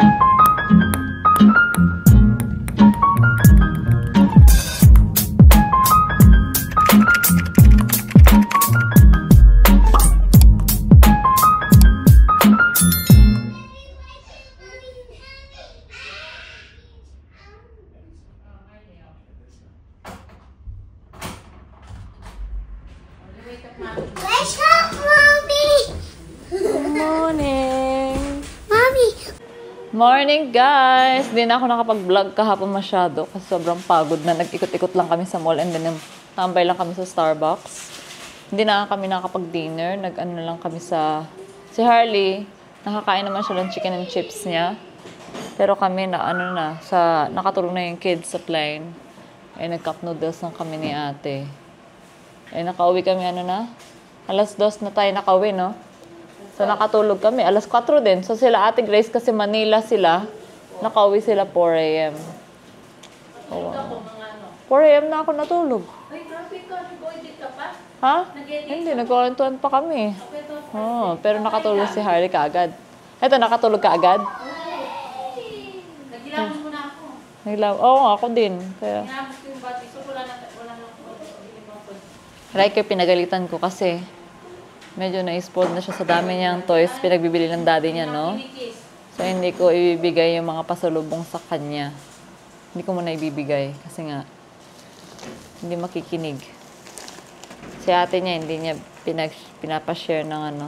Wake up, Mommy! Good morning! Mommy! Morning, guys! Hindi na ako nakapag-vlog kahapon masyado kasi sobrang pagod na. Nag-ikot-ikot lang kami sa mall and then tambay lang kami sa Starbucks. Hindi na kami nakapag-dinner. Nag-ano lang kami sa... Si Harley, nakakain naman siya ng chicken and chips niya. Pero kami nakatulog na yung kids sa plane. Eh, nag-cup noodles lang kami ni ate. Eh, nakauwi kami alas 2 na tayo nakauwi, no? So, nakatulog kami. Alas 4 din. So, sila Ate Grace kasi Manila sila. Nakauwi sila 4 a.m. Oh, wow. 4 a.m. na ako natulog. Ay, grabe ka. Nag-audit ka pa? Ha? Hindi. Nag-quarantine pa kami. Oh, pero nakatulog si Harley kaagad. Eto, nakatulog kaagad? Nagilamos mo na ako. Oo, ako din. Kaya... Nagilamos ko yung bati. So, wala na ako. Riker, pinagalitan ko kasi medyo na-spoiled na siya sa dami niyang toys pinagbibili ng daddy niya, no? So, hindi ko ibibigay yung mga pasalubong sa kanya. Hindi ko muna ibibigay kasi nga hindi makikinig. Si ate niya, hindi niya pinapashare ng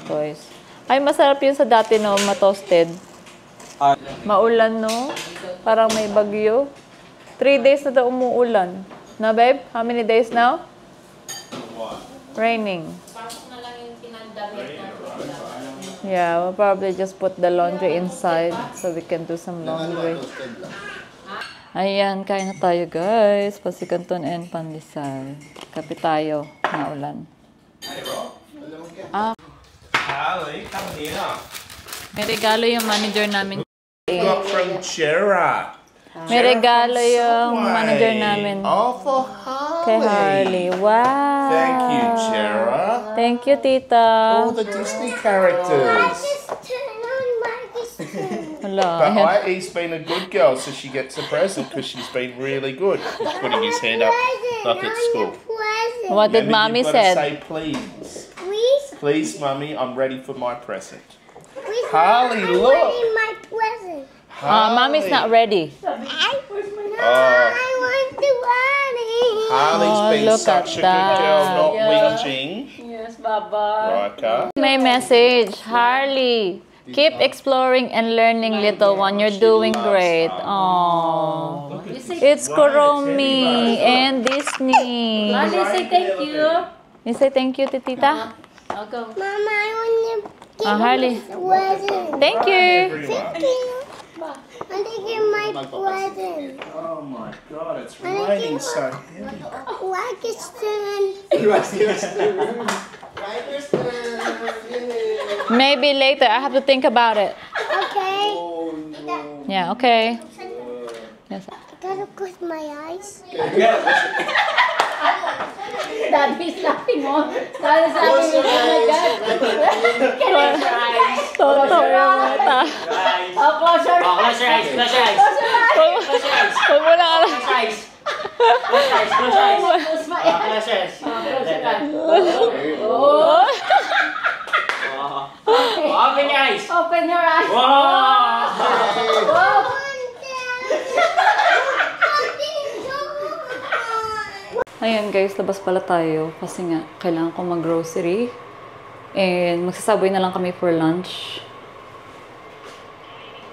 toys. Ay, masarap yun sa dati, no? Ma-toasted. Maulan, no? Parang may bagyo. 3 days na daw umuulan. Na, babe? How many days now? Raining. Pasok na lang yung pinagdamit na. Yeah, we'll probably just put the laundry inside so we can do some laundry. Ayan, kain na tayo, guys. Pasikanton and pandesal. Kape tayo. Naulan. Come here. May regalo yung manager namin. Got from Gerard. May regalo yung manager namin. Oh, for Harley. Kay Harley. Wow. Thank you, Gerard. Thank you, tita. All the Disney characters. Turn on Marcus. Hello. But I's been a good girl, so she gets a present because she's been really good. He's putting his hand up like at school. What did mommy said? say? Say please. Please? Please, Mummy, I'm ready for my present. Please, Harley, I'm look. wanting my present. Mommy's not ready. I want to Harley. Harley's been look such at a good girl, that. not whinging. Yes, Baba. Riker. May message. Harley, keep exploring and learning, little one. You're doing great. Oh, it's Kuromi and Disney. Mami, say thank you. You say thank you to tita? I'll go. Mama, I want to give Harley. you my present. Thank you. Thank you. I want to give my present. Oh my God, it's raining so heavy. Marcus turn. Maybe later. I have to think about it. Okay. Yeah, okay. Yes. I gotta close my eyes. Daddy's laughing on. Daddy's laughing on. Oh my God. Close your eyes. Toto yung mata. Oh, close your eyes. Close your eyes, close your eyes. Close your eyes. Huwag mo na alam. Close your eyes. Close your eyes, close your eyes. Close my eyes. Close your eyes. Close your eyes. Oh. Open your eyes. Open your eyes. Wow. Ayan guys, labas pala tayo kasi nga kailangan ko mag-grocery and magsasabay na lang kami for lunch.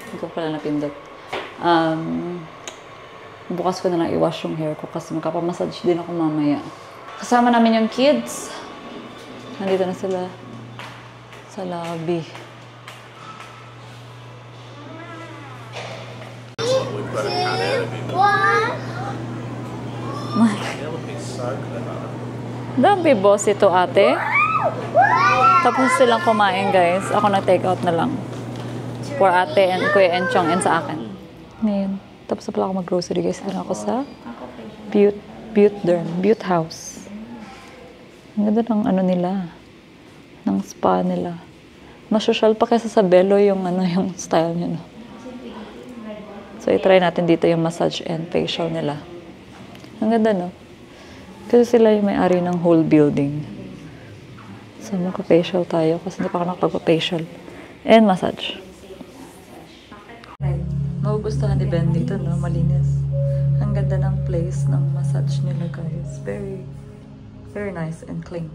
Hindi ko pala napindot. Bukas ko na lang i-wash yung hair ko kasi magkapamassage din ako mamaya. Kasama namin yung kids. Nandito na sila sa lobby. Dambi boss ito ate. Tapos silang kumain guys. Ako nag-take out na lang. For ate and Kuya Enchong and sa akin. Ngayon. Tapos na pala ako mag-grocery guys. Dito ako sa Butte House. Ang ganda ng nila. Ng spa nila. Mas social pa kaysa sa Belo yung yung style niya. No? So, itry natin dito yung massage and facial nila. Ang ganda, no? Kasi sila yung may-ari ng whole building. So, magpa-facial tayo kasi hindi pa ako nakapagpa-facial. And massage. Magugustuhan ni Ben dito, no? Malinis. Ang ganda ng place ng massage nila, guys. Very, very nice and clean.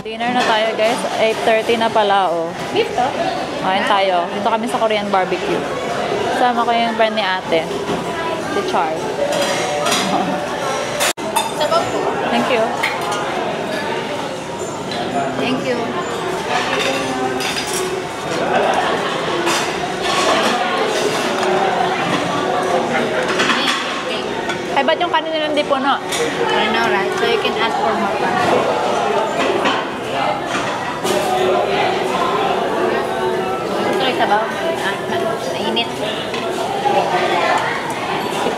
Dinner na tayo, guys. 8:30 na pala, oh. Beef to? Kain tayo. Dito kami sa Korean barbecue. Sama ko yung friend ni ate. Si Char. Sabaw po. Thank you. Thank you. Ay, ba't yung kanin nila hindi puno? I know, right? So you can ask for more pa. Gusto rin sabaw? Nainit.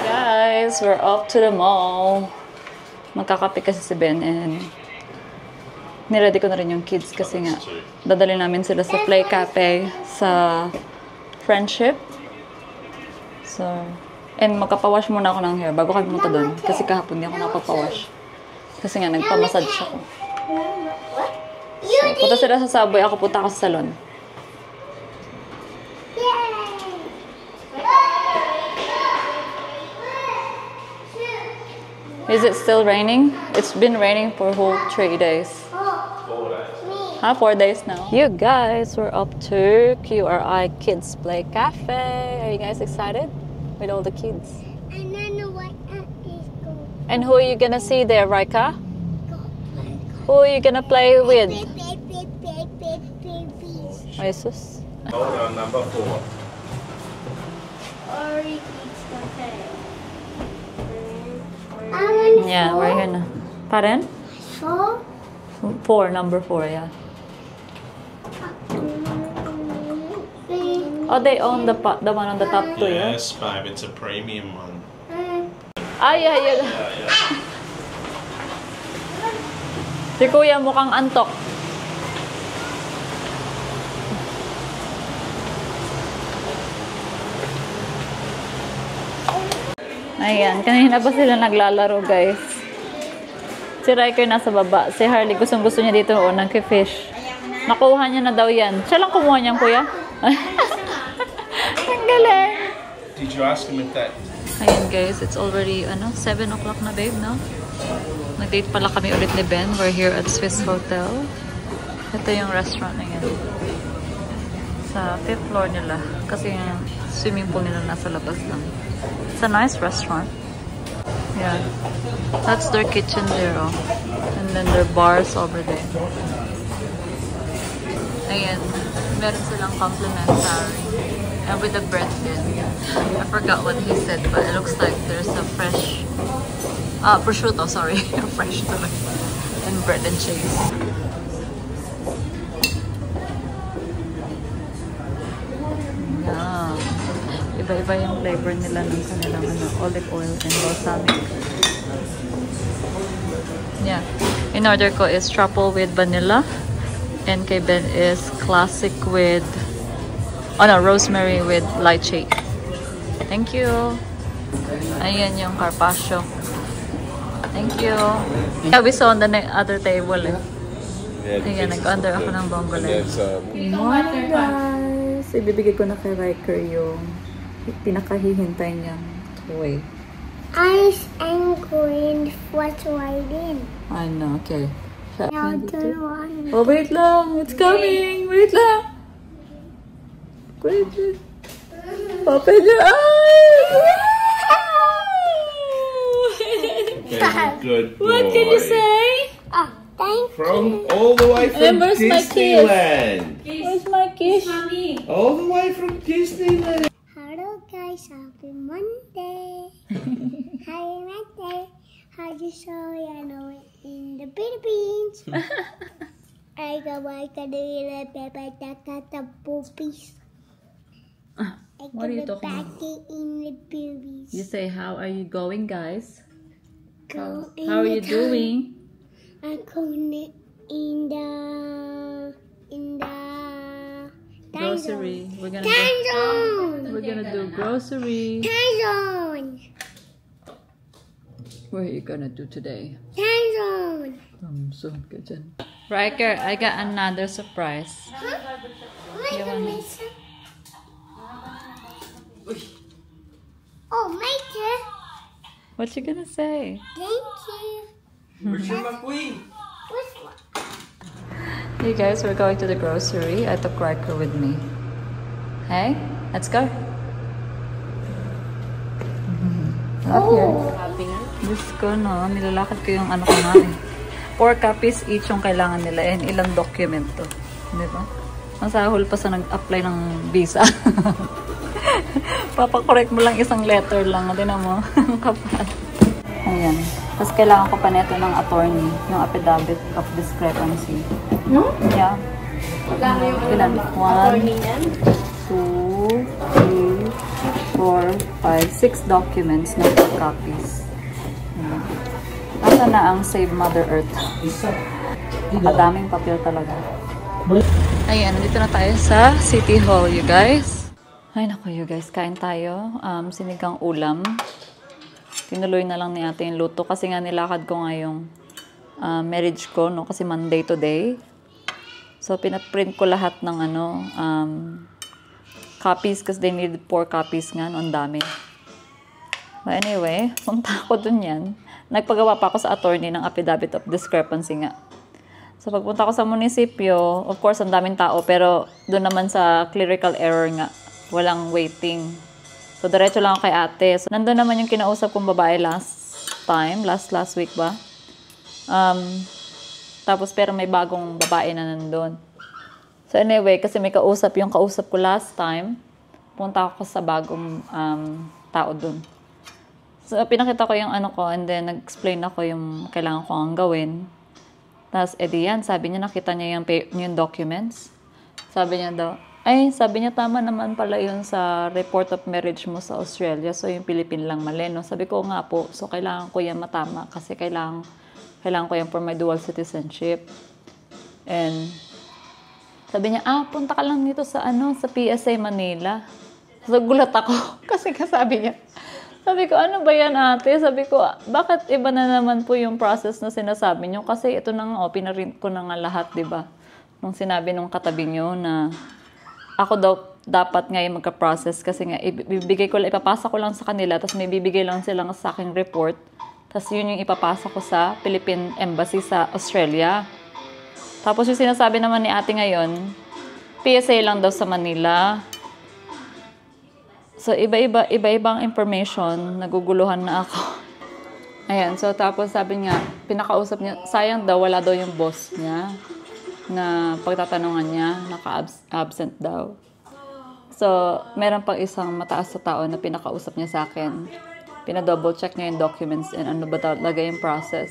Guys, we're off to the mall. Magkakape kasi si Ben and niready ko na rin yung kids kasi nga dadali namin sila sa Play Cafe sa Friendship. So, and magpapawash muna ako ng hair bago kami pumunta doon kasi kahapon hindi ako nakapawash. Kasi nga nagpamassage ako. So, punta sila sa Subway, ako punta ako sa salon. Is it still raining? It's been raining for whole 3 days. 4 days. 4 days now. You guys, we're up to QRI Kids Play Cafe. Are you guys excited? With all the kids. And I know what is going. And who are you gonna see there, Raika? Who are you gonna play with? Jesus. Hold on, number 4. Yeah, we're gonna. Pardon? 4, number 4, yeah. Oh, they own the one on the top too, yeah? Yes, babe, it's a premium one. Ah, yeah. Si Kuya mukhang antok. Ayan, kanina pa sila naglalaro, guys. Si Riker nasa baba. Si Harley, gustong-gusto niya dito nag-fish. Nakuha niya na daw yan. Siya lang kumuha niyan, Kuya. Ang galing. Did you ask him if that... Ayan, guys. It's already, 7 o'clock na, babe, no? Nag-date pala kami ulit ni Ben. We're here at Swiss Hotel. Ito yung restaurant na yan. Sa 5th floor nila. Kasi yung swimming pool nila nasa labas lang. It's a nice restaurant. Yeah. That's their kitchen there, oh. And then their bars over there. Ayan. Meron silang complimentary. And with the bread din. I forgot what he said, but it looks like there's a fresh... prosciutto, sorry. Fresh tuloy. And bread and cheese. Yeah. Iba-iba yung flavor nila ng kanilang olive oil and balsamic. Yeah. In order ko is truffle with vanilla. And kay Ben is classic with... rosemary with lychee. Thank you. Ayan yung carpaccio. Thank you. Yeah, we saw on the other table, eh. Ayan, nag-under ako ng bongole. Morning, guys! Ibibigay ko na kay Riker yung pinakahihintay niyang toy. Ice and green what's riding. I know, okay. Now turn on. Oh, wait lang! It's coming! Wait lang! Wait. Open your eyes! Very good boy. What can you say? Oh, thank From all the way from where's my kiss? Disneyland. Where's my kiss? All the way from Disneyland. Hello guys, happy Monday. Happy Monday. How do you show in the Philippines? I go like a little baby that puppies. What are you talking back about? in the Philippines. You say, how are you going, guys? Go in How are the you doing? I'm going in the Grocery. We're gonna Dino. do grocery. Time zone. What are you gonna do today? Time zone. So good. Riker, I got another surprise. Wait a minute. Oh, Mike. What you gonna say? Thank you. Where's your McQueen? What's one? Hey guys, we're going to the grocery. I took Riker with me. Hey, let's go. Not here. Diyos ko, no. Nilalakad ko yung ano ko nga eh. 4 copies each yung kailangan nila and ilang document to. Di ba? Masahol pa sa nag-apply ng visa. Papakorek mo lang isang letter lang. Tignan mo. Kapal. Ayan. Tapos kailangan ko pa neto ng attorney. Yung affidavit of discrepancy. No? Yeah. Ilan? 1, 2, 3, 4, 5, 6 documents na 4 copies. Asa na ang Save Mother Earth? Madaming papel talaga. Ayan, nandito na tayo sa City Hall, you guys. Ay, naku, you guys. Kain tayo. Sinigang ulam. Tinuloy na lang ni ate yung luto kasi nga nilakad ko nga yung marriage ko, no? Kasi Monday today. So, pinaprint ko lahat ng copies kasi they needed 4 copies nga. No? Ang dami. But anyway, punta ako dun yan. Nagpagawa pa ako sa attorney ng affidavit of discrepancy nga. So, pagpunta ko sa munisipyo, of course, ang daming tao, pero doon naman sa clerical error nga, walang waiting. So, diretso lang ako kay ate. So, nandun naman yung kinausap kong babae last week ba? Tapos, pero may bagong babae na nandun. So, anyway, kasi may kausap ko last time, punta ako sa bagong tao dun. So, pinakita ko yung ano ko, and then, nag-explain ako yung kailangan ko ang gawin. Tapos, edi yan, sabi niya, nakita niya yung documents. Sabi niya tama naman pala yun sa report of marriage mo sa Australia. So, yung Philippine lang mali, no? Sabi ko nga po, so kailangan ko yan matama kasi kailangan ko yan for my dual citizenship. And, sabi niya, punta ka lang dito sa PSA Manila. So, gulat ako kasi sabi niya, sabi ko, ano ba yan ate? Sabi ko, bakit iba na naman po yung process na sinasabi niyo? Kasi ito na nga, pinarint ko na nga lahat, di ba? Nung sinabi nung katabi niyo na ako daw dapat ngayon magka-process kasi nga ipapasa ko lang sa kanila tapos may bibigay lang sila sa aking report tapos yun yung ipapasa ko sa Philippine Embassy sa Australia. Tapos yung sinasabi naman ni ate ngayon, PSA lang daw sa Manila. So iba-ibang information, naguguluhan na ako. Ayan, so tapos sabi niya, pinakausap niya, sayang daw wala daw yung boss niya. Na pagtatanungan niya, naka-absent daw. So, meron pang isang mataas na tao na pinakausap niya sa akin. Pina-double check niya yung documents and ano ba talaga yung process.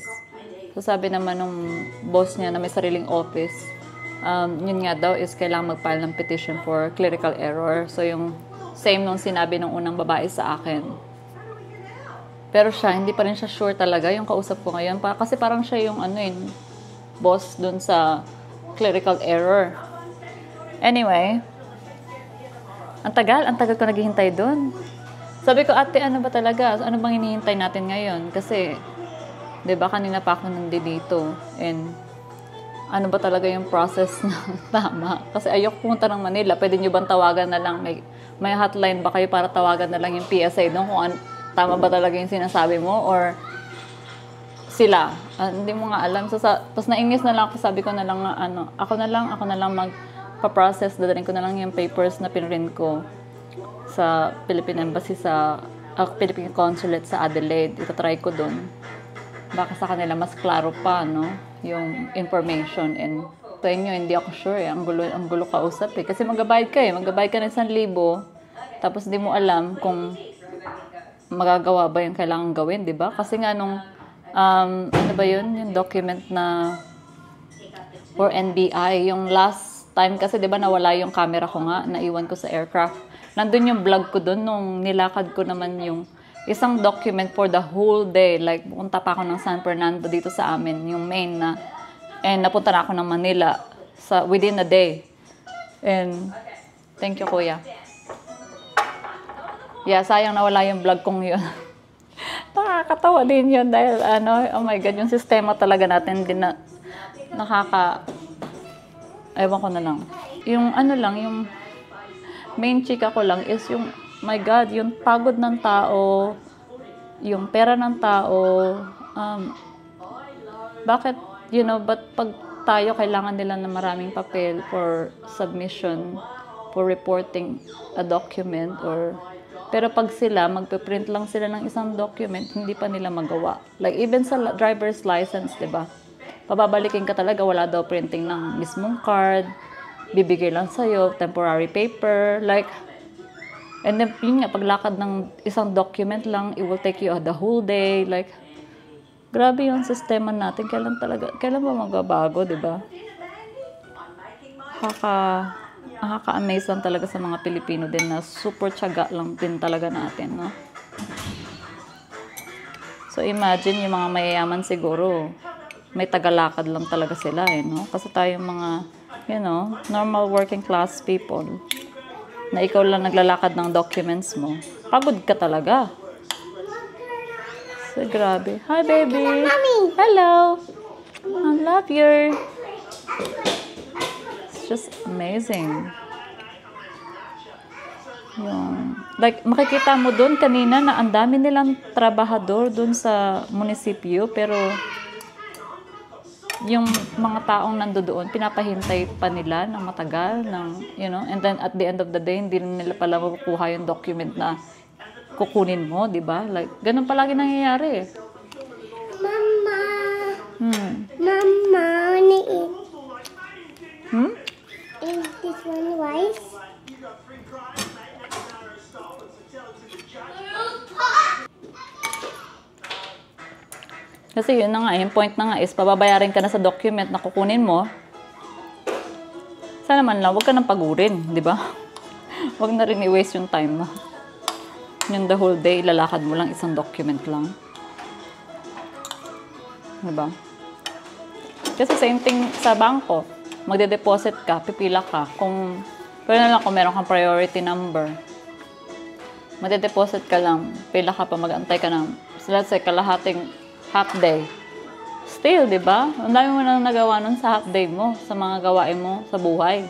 So, sabi naman nung boss niya na may sariling office, yun nga daw is kailangan mag-file ng petition for clerical error. So, yung same nung sinabi nung unang babae sa akin. Pero siya, hindi pa rin siya sure talaga yung kausap ko ngayon. Kasi parang siya yung boss dun sa clerical error. Anyway, ang tagal ko naghihintay doon. Sabi ko, ate, ano ba talaga? Ano bang hinihintay natin ngayon? Kasi, di ba, kanina pa ako nandito. And, ano ba talaga yung process na tama? Kasi ayoko pumunta ng Manila. Pwede nyo bang tawagan na lang? May hotline ba kayo para tawagan na lang yung PSA doon kung tama ba talaga yung sinasabi mo? Or, sila. Hindi mo nga alam. So, tapos naingis na lang ako. Sabi ko na lang, ako na lang magpa-process. Dadalhin ko na lang yung papers na pinrint ko sa Philippine Embassy sa Philippine Consulate sa Adelaide. Itatry ko dun. Baka sa kanila mas klaro pa, no? Yung information. And sa inyo, hindi ako sure. Ang gulo kausap eh. Kasi magbabayad ka eh. Magbabayad ka ng 1,000. Tapos di mo alam kung magagawa ba yung kailangan gawin, di ba? Kasi nga nung ano ba yun? Yung document na for NBI. Yung last time kasi, di ba, nawala yung camera ko nga. Naiwan ko sa aircraft. Nandun yung vlog ko dun nung nilakad ko naman yung isang document for the whole day. Like, pupunta pa ako ng San Fernando dito sa amin. Yung main na. And napunta na ako ng Manila within a day. And, thank you, kuya. Yeah, sayang nawala yung vlog kong yun. Nakakatawa din yun dahil oh my God, yung sistema talaga natin din na ewan ko na lang. Yung yung main chika ko lang is yung, my God, yung pagod ng tao, yung pera ng tao, bakit, but pag tayo kailangan nila ng maraming papel for submission, for reporting a document, pero pag sila, magpe-print lang sila ng isang document, hindi pa nila magawa. Like, even sa driver's license, diba? Pababalikin ka talaga, wala daw printing ng mismong card, bibigay lang sa'yo, temporary paper, like, and then, yun nga, paglakad ng isang document lang, it will take you the whole day, like, grabe yung sistema natin, kailan ba magbabago, diba? Nakaka-amaze lang talaga sa mga Pilipino din na super tiyaga lang din talaga natin, no? So, imagine yung mga mayayaman siguro, may tagalakad lang talaga sila, no? Kasi tayong mga, normal working class people, na ikaw lang naglalakad ng documents mo, pagod ka talaga. So, grabe. Hi, baby! Hello! I love you! Just amazing. Like, makikita mo doon kanina na ang dami nilang trabahador doon sa munisipyo, pero yung mga taong nandoon, pinapahintay pa nila ng matagal, and then at the end of the day, hindi nila pala makukuha yung document na kukunin mo, di ba? Like, ganun palagi nangyayari. Mama. Mama, wanna eat? Is this one rice? Kasi yun na nga, yung point na nga is, pababayarin ka na sa document na kukunin mo. Sana man lang, huwag ka nang pagurin, di ba? Huwag na rin i-waste yung time mo. Yung the whole day, lalakad mo lang isang document lang. Di ba? Kasi same thing sa bangko. Magde-deposit ka, pipila ka. Pero na lang kung meron kang priority number. Magde-deposit ka lang, pila ka pa, mag-antay ka ng, let's say, kalahating half day. Still, di ba? Ang dami mo nang nagawa nun sa half day mo, sa mga gawain mo sa buhay.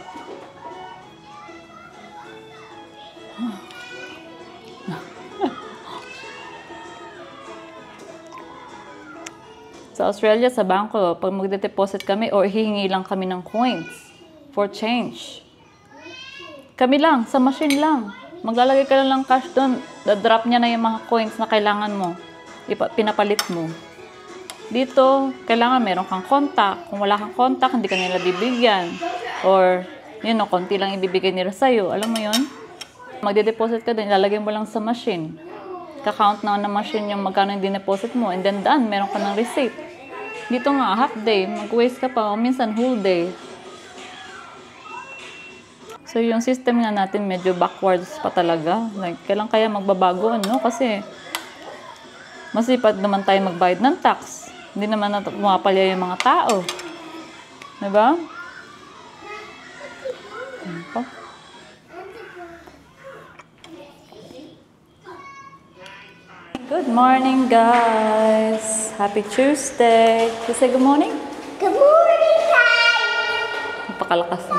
Sa Australia, sa bangko, pag magde-deposit kami or hihingi lang kami ng coins for change. Kami lang, sa machine lang. Maglalagay ka lang ng cash doon. Da-drop niya na yung mga coins na kailangan mo. Pinapalit mo. Dito, kailangan meron kang contact. Kung wala kang contact, hindi ka nila bibigyan. Or, konti lang ibibigay nila sa'yo. Alam mo yun? Magde-deposit ka din, ilalagay mo lang sa machine. Ka-count na machine yung magkano yung dineposit mo. And then done, meron ka ng receipt. Dito nga, half day, mag-waste ka pa. O minsan, whole day. So, yung system nga natin medyo backwards pa talaga. Like, kailan kaya magbabago, Kasi, masipag naman tayo magbayad ng tax. Hindi naman pumapalya yung mga tao. Diba? Good morning, guys. Happy Tuesday. You say good morning? Good morning, guys. Napakalakas na.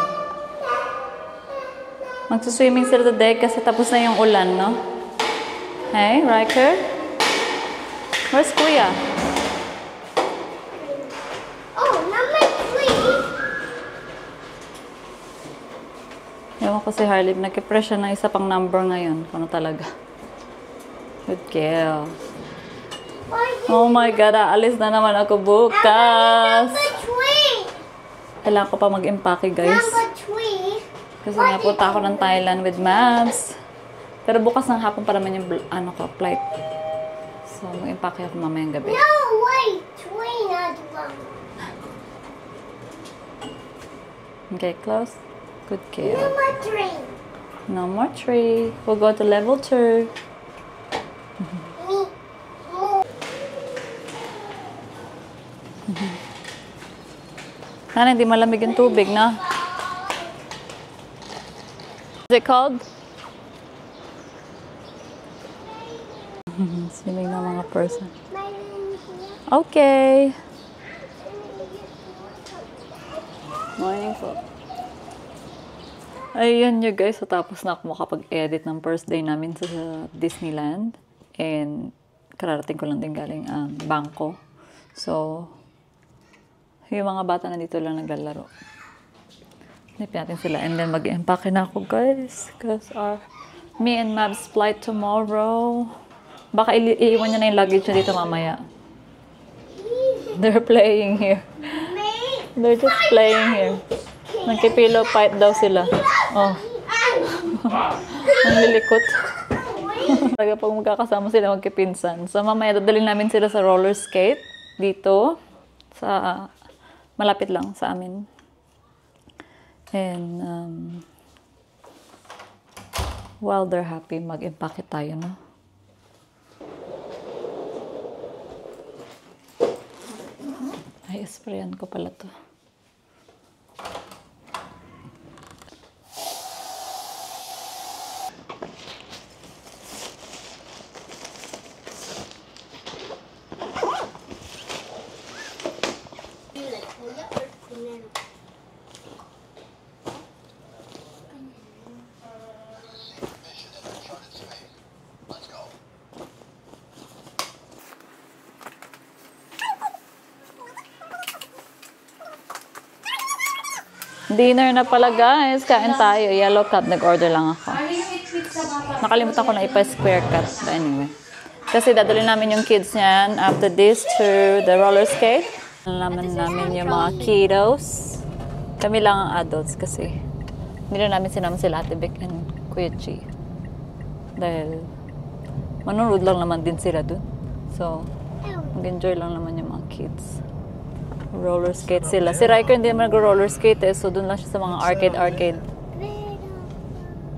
Magsuswimming sila today kasi tapos na yung ulan, no? Hey, Riker? Where's Kuya? Oh, number 3. Ewan ko si Harley, nag-press siya ng isa pang number ngayon. Kung ano talaga. Good girl. Oh my God, aalis na naman ako bukas. Number 3. Kailangan ko pa mag-empake, guys. Number 3. Kasi napunta ako ng Thailand with Mavs. Pero bukas ng hapon pa naman yung flight. So, mag-empake ako mamayang gabi. No, wait. 3, not 1. Okay, close. Good girl. Number 3. No more 3. We'll go to level 2. Sana hindi malamig yung tubig, na? Is it called? Swimming ng mga person. Mayroon siya. Okay. Morning po. Ayun nyo guys, so tapos na ako makapag-edit ng first day namin sa Disneyland. And kararating ko lang din galing ang bangko. So, yung mga bata na dito lang naglalaro. Hanapin natin sila and then mag-empake na ako guys. Because me and Mab's flight tomorrow. Baka iiwan niya na yung luggage niya dito mamaya. They're playing here. They're just playing here. Nagkipillow fight daw sila. Oh. Ang lilikot. Talaga pag magkakasama sila magkipinsan. So mamaya dadalhin namin sila sa roller skate dito. Sa malapit lang sa amin. And while they're happy, mag-empake tayo, no? Ay, sprayan ko pala to. Dinner na pala guys. Kain tayo. Yellow cut. Nag-order lang ako. Nakalimutan ko na ipa-square cut. But anyway. Kasi dadalhin namin yung kids niyan after this to the roller skate. Nalaman namin yung mga kiddos. Kami lang ang adults kasi hindi na namin sinama sila Ate Vic and Kuya Chi. Dahil manunod lang naman din sila dun. So, mag-enjoy lang naman yung mga kids. Roller skate sila. Si Riker hindi naman nag-roller skate eh. So, dun lang siya sa mga arcade.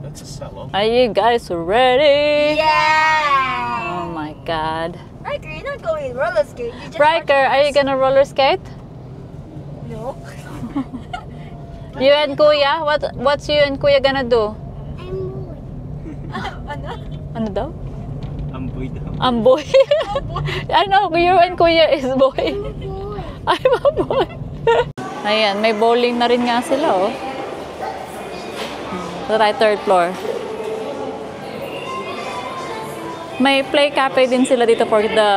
That's a salon. Are you guys ready? Yeah! Oh my God. Riker, you're not going roller skate. You just Riker, are you gonna roller skate? No. You and Kuya? What's you and Kuya gonna do? Ano daw? Amboy daw. Amboy. Ano, you and Kuya is boy. Ay, boy. Ayan, may bowling na rin nga sila, oh. Sa third floor. May play cafe din sila dito for the,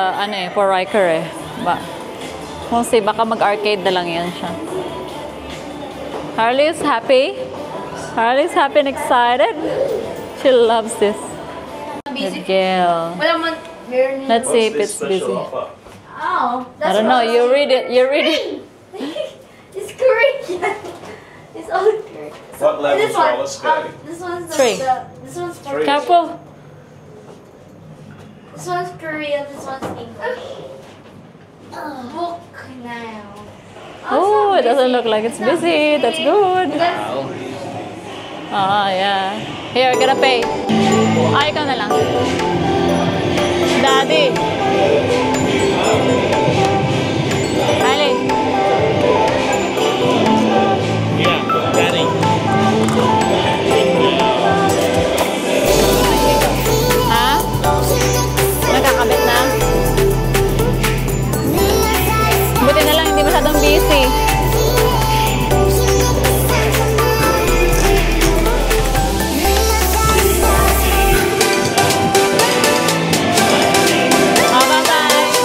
for Riker eh. We'll see, baka mag-arcade na lang yan siya. Harley is happy. Harley's happy and excited. She loves this. Good girl. Let's see if it's busy. Oh, I don't know. You read it. You read it. It's Korean. It's all Korean. What level This is one. roller skating? This one's Three. This one's Korean. Careful. This one's Korean. This one's English. Book now. Oh, it doesn't look like it's busy. That's good. Ah, yeah. Here, gotta pay. Ay, ikaw na lang. Daddy. Kylie. Yeah, Daddy. Ha? Nakakabit na? Buti na lang hindi masyadong busy. Bye-bye.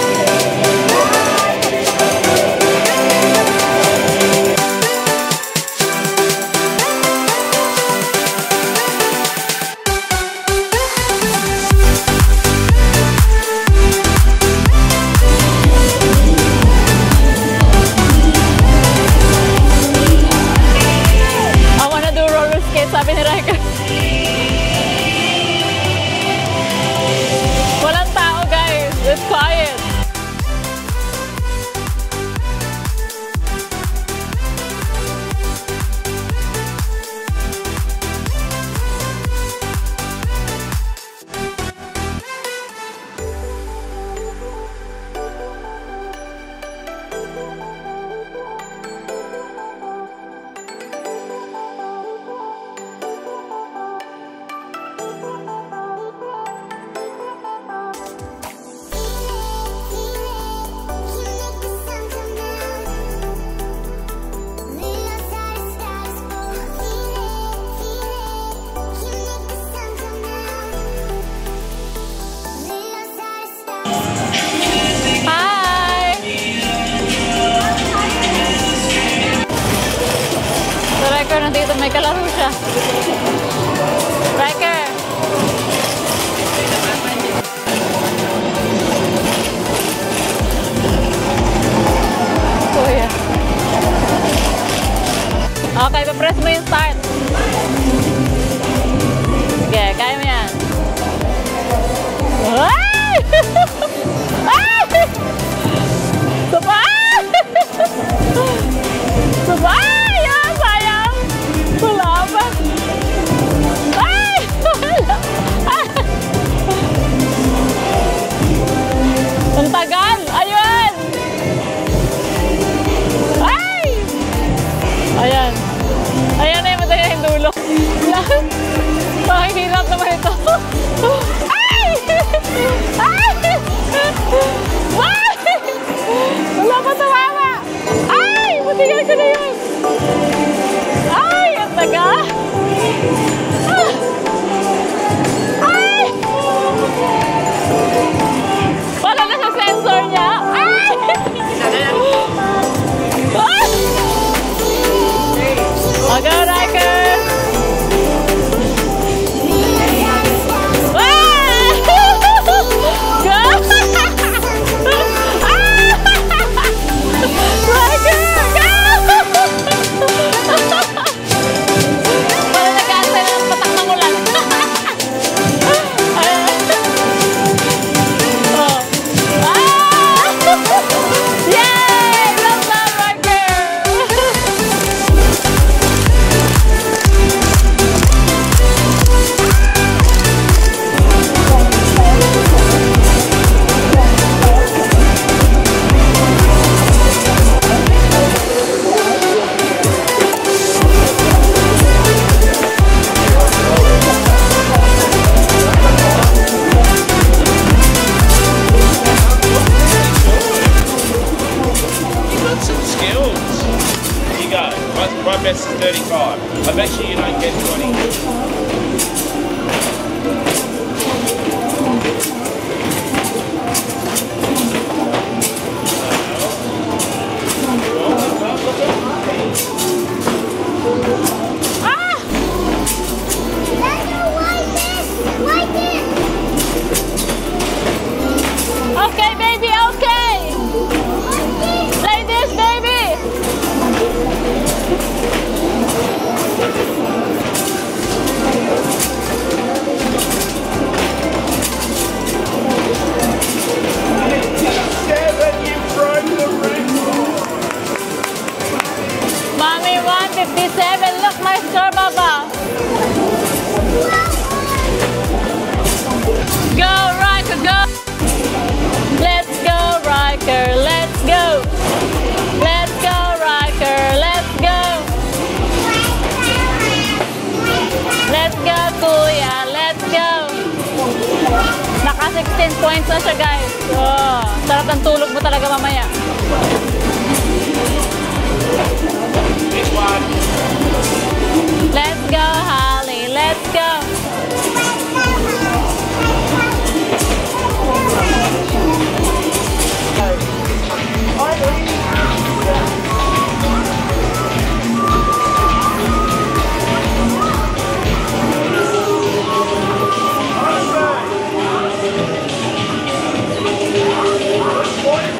may kalaro siya. Riker! Kuya. Okay, pa-press mo yung start. Sige, kaya mo yan. Ay! Ay! Sabay! Sabay! Ah, sayang! Sulaban! Ay! Ay! Ang tagal! Ayun! Ay! Ayan. Ayan na yung madali yung dulo. Pakihirap naman ito. Ay! Ay! Ay! Wala pa tumama! Ay! Matigal ko na yun! Ay! Ang taga! Ah! Ay! Wala na sa sensor niya! Ay! Ah! Aga, Riker! My best is 35. I bet you don't get 20. Okay, baby, okay. Like this, baby. Kevin, you broke the record. Mommy, 157. Look, my score, Baba. Go, Riker, go. Let's go, Riker. Let's go. Let's go, Riker. Let's go. Let's go, Kuya. Let's go. Naka 16 points na siya, guys. Oh, sarap ng tulog mo talaga mamaya. This one. Let's go, Holly. Let's go.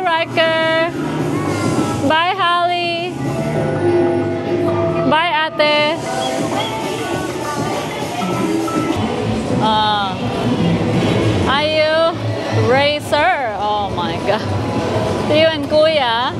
Riker. Bye, Holly. Bye, ate. Are you racer? Oh my God. You and Kuya.